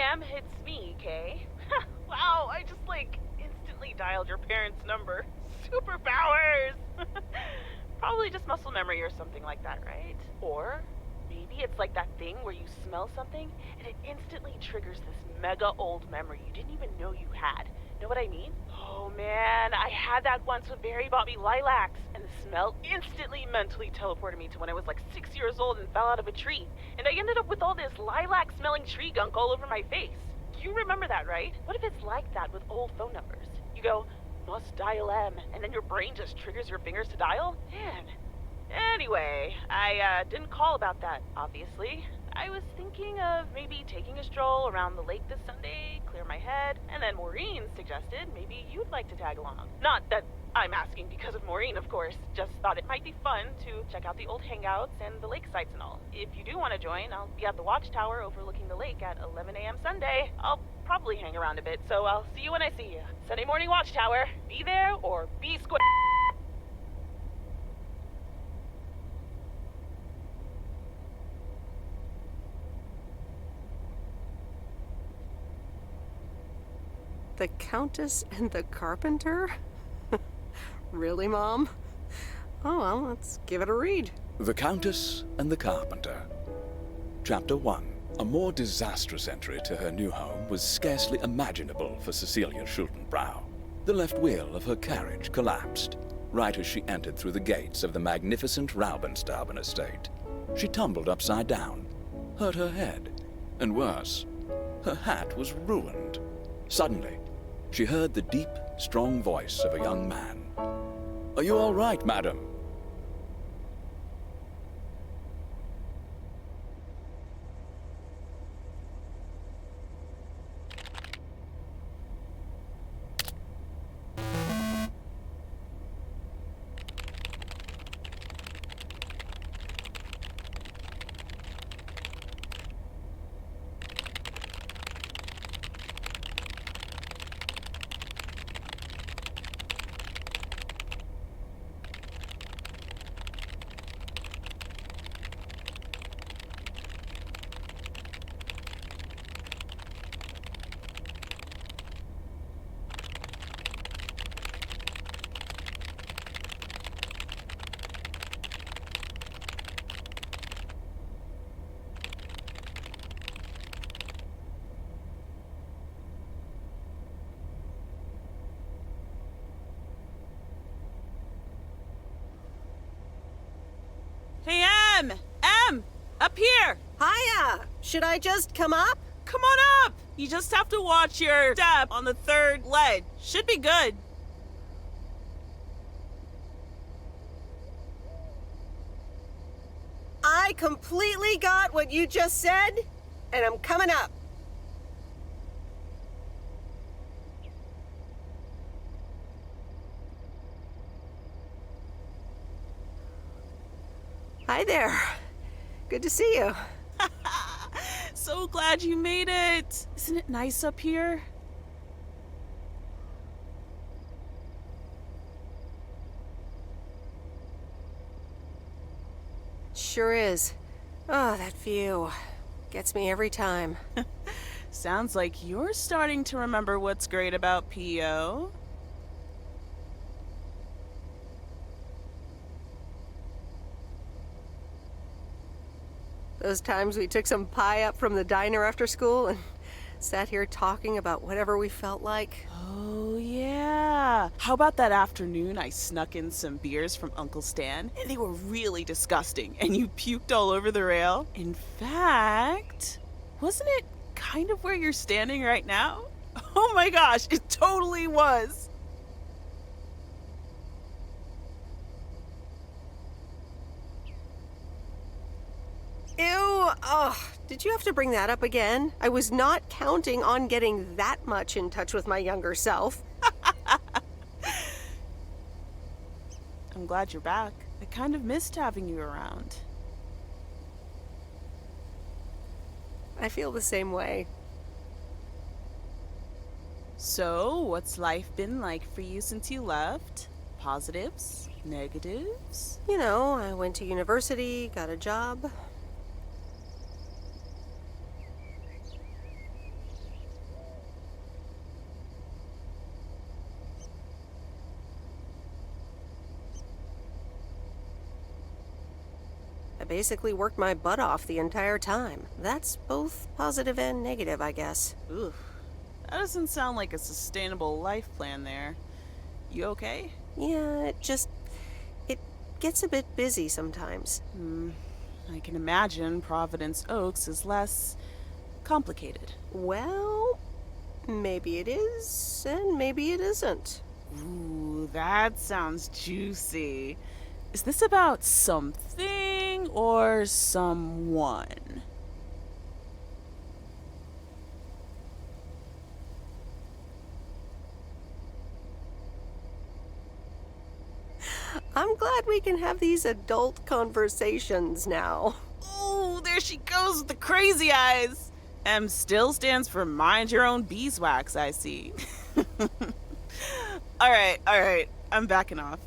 Ma'am, it's me, Kay. Wow, I just, instantly dialed your parents' number. Superpowers! Probably just muscle memory or something like that, right? Or maybe it's like that thing where you smell something and it instantly triggers this mega old memory you didn't even know you had. Know what I mean? Oh man, I had that once when Barry bought me lilacs, and the smell instantly mentally teleported me to when I was 6 years old and fell out of a tree. And I ended up with all this lilac-smelling tree gunk all over my face. You remember that, right? What if it's like that with old phone numbers? You go, must dial M, and then your brain just triggers your fingers to dial? Man. Anyway, I didn't call about that, obviously. I was thinking of maybe taking a stroll around the lake this Sunday, clear my head, and then Maureen suggested maybe you'd like to tag along. Not that I'm asking because of Maureen, of course, just thought it might be fun to check out the old hangouts and the lake sites and all. If you do want to join, I'll be at the watchtower overlooking the lake at 11 a.m. Sunday. I'll probably hang around a bit, so I'll see you when I see you. Sunday morning watchtower. Be there or be square. The Countess and the Carpenter? Really, Mom? Oh, well, let's give it a read. The Countess and the Carpenter. Chapter 1. A more disastrous entry to her new home was scarcely imaginable for Cecilia Schultenbrow. The left wheel of her carriage collapsed right as she entered through the gates of the magnificent Raubenstaben estate. She tumbled upside down, hurt her head, and worse, her hat was ruined. Suddenly, she heard the deep, strong voice of a young man. "Are you all right, madam?" Hey, Em! Up here! Hiya! Should I just come up? Come on up! You just have to watch your step on the third ledge. Should be good. I completely got what you just said, and I'm coming up. Hi there. Good to see you. So glad you made it. Isn't it nice up here? Sure is. Oh, that view. Gets me every time. Sounds like you're starting to remember what's great about PO. Those times we took some pie up from the diner after school and sat here talking about whatever we felt like. Oh, yeah. How about that afternoon I snuck in some beers from Uncle Stan, and they were really disgusting, and you puked all over the rail? In fact, wasn't it kind of where you're standing right now? Oh my gosh, it totally was. Ew! Oh, did you have to bring that up again? I was not counting on getting that much in touch with my younger self. I'm glad you're back. I kind of missed having you around. I feel the same way. So, what's life been like for you since you left? Positives? Negatives? You know, I went to university, got a job. basically worked my butt off the entire time. That's both positive and negative, I guess. Oof. That doesn't sound like a sustainable life plan there. You okay? Yeah, it gets a bit busy sometimes. I can imagine Providence Oaks is less complicated. Well, maybe it is, and maybe it isn't. Ooh, that sounds juicy. Is this about something or someone? I'm glad we can have these adult conversations now. Ooh, there she goes with the crazy eyes. M still stands for mind your own beeswax, I see. All right. I'm backing off.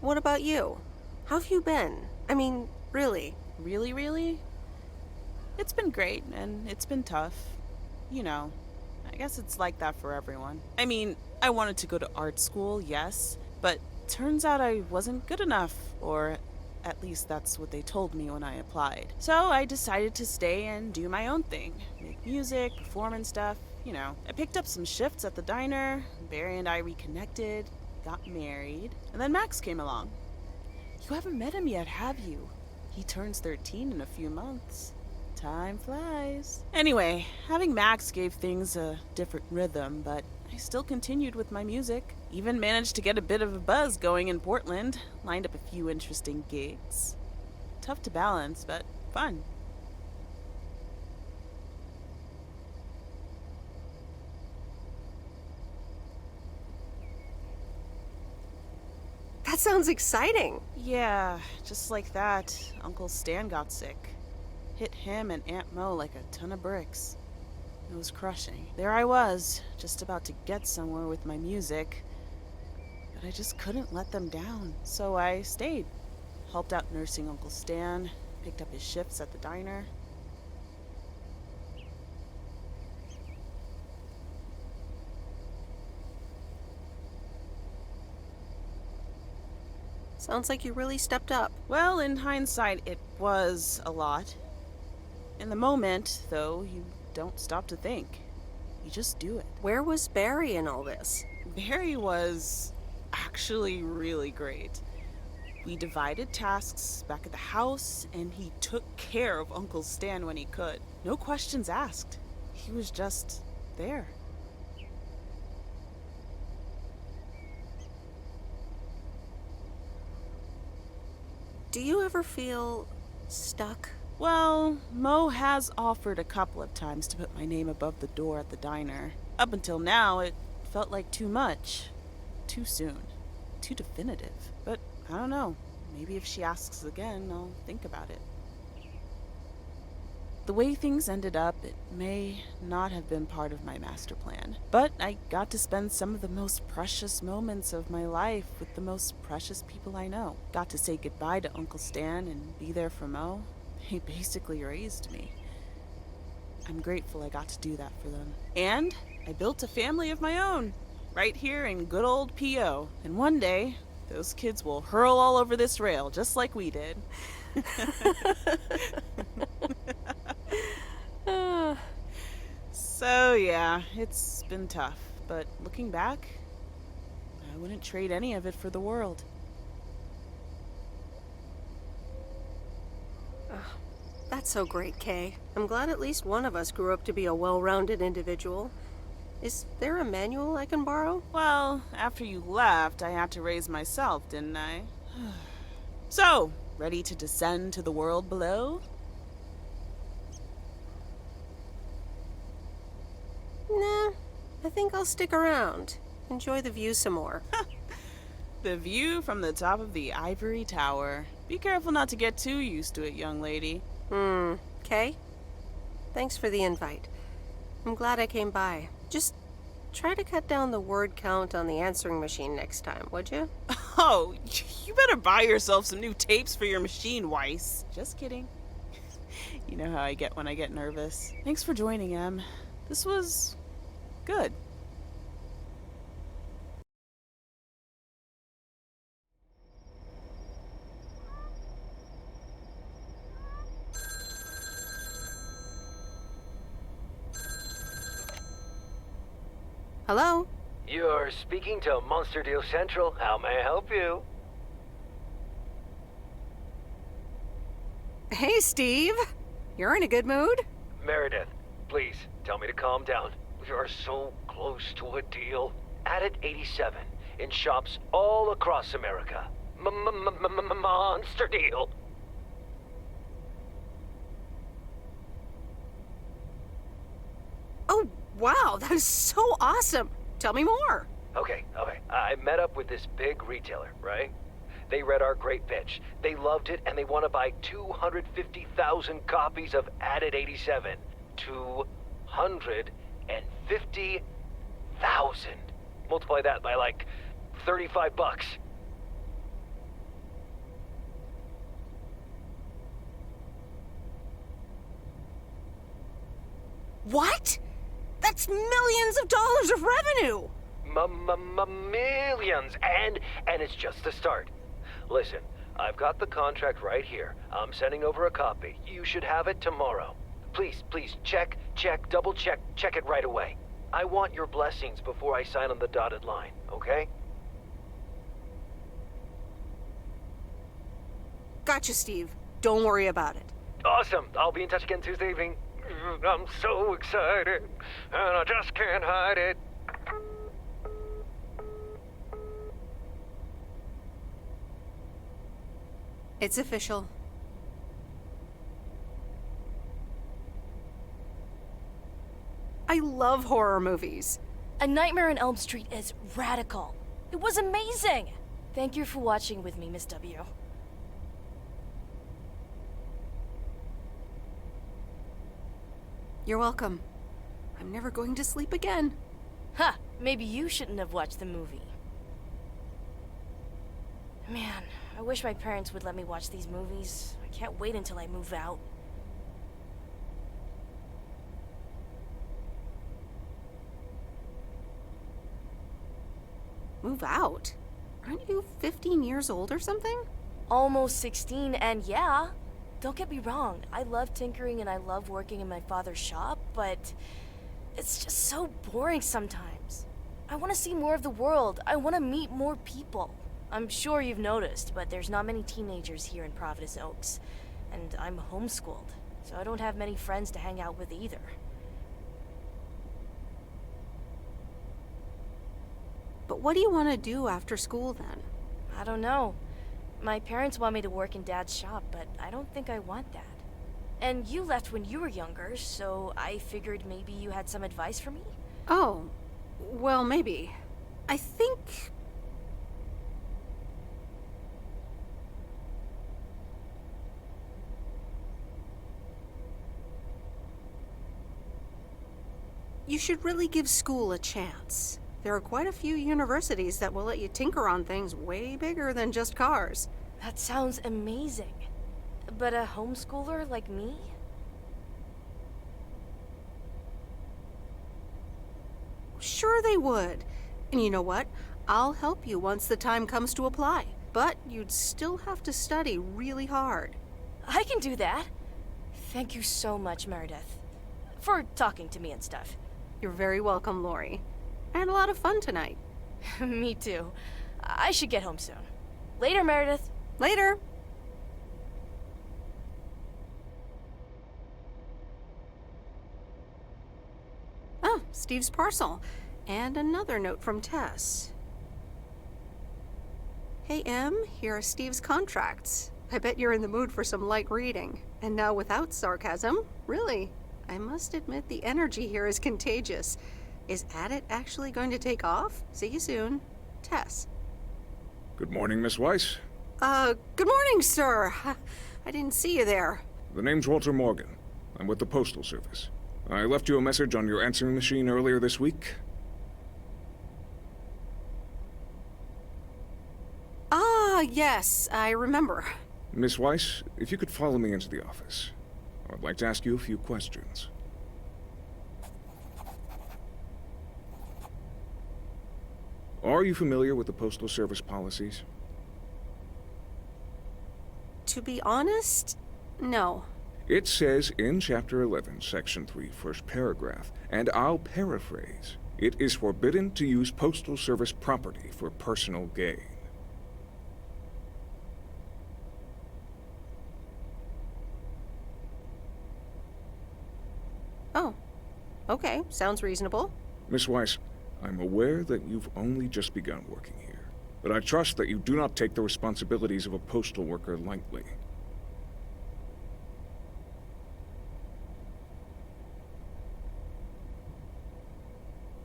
What about you? How have you been? I mean, really? Really? It's been great, and it's been tough. You know, I guess it's like that for everyone. I mean, I wanted to go to art school, yes, but turns out I wasn't good enough, or at least that's what they told me when I applied. So I decided to stay and do my own thing. Make music, perform and stuff, you know. I picked up some shifts at the diner, Barry and I reconnected, got married, and then Max came along. You haven't met him yet, have you? He turns 13 in a few months. Time flies. Anyway, having Max gave things a different rhythm, but I still continued with my music. Even managed to get a bit of a buzz going in Portland. Lined up a few interesting gigs. Tough to balance, but fun. That sounds exciting. Yeah, just like that, Uncle Stan got sick. Hit him and Aunt Mo like a ton of bricks. It was crushing. There I was, just about to get somewhere with my music, but I just couldn't let them down. So I stayed. Helped out nursing Uncle Stan, picked up his shifts at the diner. Sounds like you really stepped up. Well, in hindsight, it was a lot. In the moment, though, you don't stop to think. You just do it. Where was Barry in all this? Barry was actually really great. We divided tasks back at the house, and he took care of Uncle Stan when he could. No questions asked. He was just there. Do you ever feel stuck? Well, Mo has offered a couple of times to put my name above the door at the diner. Up until now, it felt like too much. Too soon. Too definitive. But I don't know. Maybe if she asks again, I'll think about it. The way things ended up, it may not have been part of my master plan. But I got to spend some of the most precious moments of my life with the most precious people I know. Got to say goodbye to Uncle Stan and be there for Mo. He basically raised me. I'm grateful I got to do that for them. And I built a family of my own, right here in good old P.O. And one day, those kids will hurl all over this rail, just like we did. So yeah, it's been tough, but looking back, I wouldn't trade any of it for the world. That's so great, Kay. I'm glad at least one of us grew up to be a well-rounded individual. Is there a manual I can borrow? Well, after you left, I had to raise myself, didn't I? So, ready to descend to the world below? Nah, I think I'll stick around. Enjoy the view some more. The view from the top of the ivory tower. Be careful not to get too used to it, young lady. Kay? Thanks for the invite. I'm glad I came by. Just try to cut down the word count on the answering machine next time, would you? Oh, you better buy yourself some new tapes for your machine, Weiss. Just kidding. You know how I get when I get nervous. Thanks for joining, Em. This was good. Hello? You're speaking to Monster Deal Central. How may I help you? Hey, Steve. You're in a good mood? Meredith, please tell me to calm down. We are so close to a deal. Added 87 in shops all across America. Monster deal. Oh, wow, that is so awesome. Tell me more. Okay. I met up with this big retailer, right? They read our great pitch. They loved it, and they want to buy 250,000 copies of Added 87. 250,000. Multiply that by like $35. What? That's millions of dollars of revenue. Millions, and it's just the start. Listen, I've got the contract right here. I'm sending over a copy. You should have it tomorrow. Please, check, double check it right away. I want your blessings before I sign on the dotted line, okay? Gotcha, Steve. Don't worry about it. Awesome. I'll be in touch again Tuesday evening. I'm so excited, and I just can't hide it. It's official. I love horror movies. A Nightmare on Elm Street is radical. It was amazing. Thank you for watching with me, Miss W. You're welcome. I'm never going to sleep again. Huh, maybe you shouldn't have watched the movie. Man, I wish my parents would let me watch these movies. I can't wait until I move out. Move out? Aren't you 15 years old or something? Almost 16, and yeah, don't get me wrong, I love tinkering and I love working in my father's shop, but it's just so boring sometimes. I want to see more of the world. I want to meet more people. I'm sure you've noticed, but there's not many teenagers here in Providence Oaks, and I'm homeschooled, so I don't have many friends to hang out with either. But what do you want to do after school then? I don't know. My parents want me to work in Dad's shop, but I don't think I want that. And you left when you were younger, so I figured maybe you had some advice for me? Oh, well, maybe. I think... you should really give school a chance. There are quite a few universities that will let you tinker on things way bigger than just cars. That sounds amazing. But a homeschooler like me? Sure they would. And you know what? I'll help you once the time comes to apply. But you'd still have to study really hard. I can do that. Thank you so much, Meredith. For talking to me and stuff. You're very welcome, Lori. I had a lot of fun tonight. Me too. I should get home soon. Later, Meredith. Later. Oh, Steve's parcel. And another note from Tess. Hey, Em, here are Steve's contracts. I bet you're in the mood for some light reading. And now without sarcasm, really. I must admit the energy here is contagious. Is Addit actually going to take off? See you soon. Tess. Good morning, Miss Weiss. Good morning, sir. I didn't see you there. The name's Walter Morgan. I'm with the Postal Service. I left you a message on your answering machine earlier this week. Ah, yes, I remember. Miss Weiss, if you could follow me into the office. I'd like to ask you a few questions. Are you familiar with the Postal Service policies? To be honest, no. It says in Chapter 11, Section 3, first paragraph, and I'll paraphrase, It is forbidden to use Postal Service property for personal gain. Oh, okay, sounds reasonable. Miss Weiss, I'm aware that you've only just begun working here, but I trust that you do not take the responsibilities of a postal worker lightly.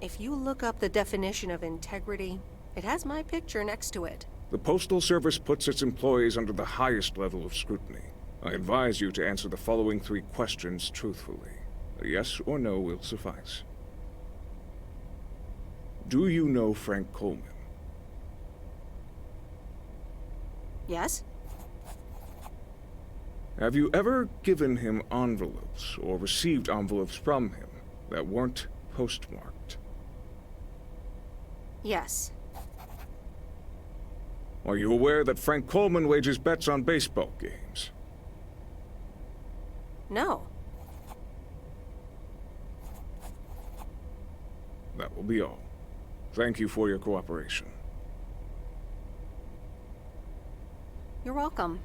If you look up the definition of integrity, it has my picture next to it. The Postal Service puts its employees under the highest level of scrutiny. I advise you to answer the following 3 questions truthfully. A yes or no will suffice. Do you know Frank Coleman? Yes? Have you ever given him envelopes or received envelopes from him that weren't postmarked? Yes. Are you aware that Frank Coleman wages bets on baseball games? No. That will be all. Thank you for your cooperation. You're welcome.